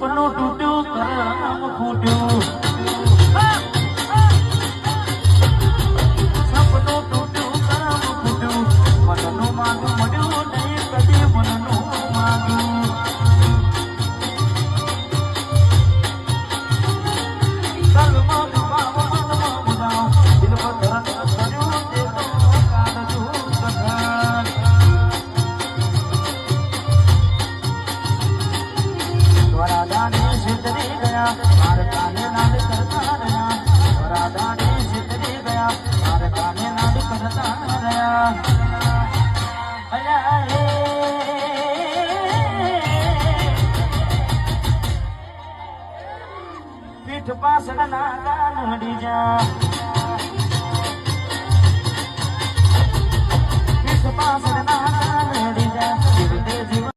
સપનું તૂટ્યું કરમ ફૂટ્યું સપનું તૂટ્યું કરમ ફૂટ્યું મનનું માગું મળ્યું નહીં કદી મનનું માગું કલમાં દુબાવ મનમાં મુદાવ દિલ પર ધરત કર્યું તે તો કાઢજો સઘન વરાદાને છેતરી ગયા મારે કાને નાદ કરતા રહ્યા વરાદાને છેતરી ગયા મારે કાને નાદ કરતા રહ્યા અલ્યા હે પીઠ પાછળ ના કાન હડી જા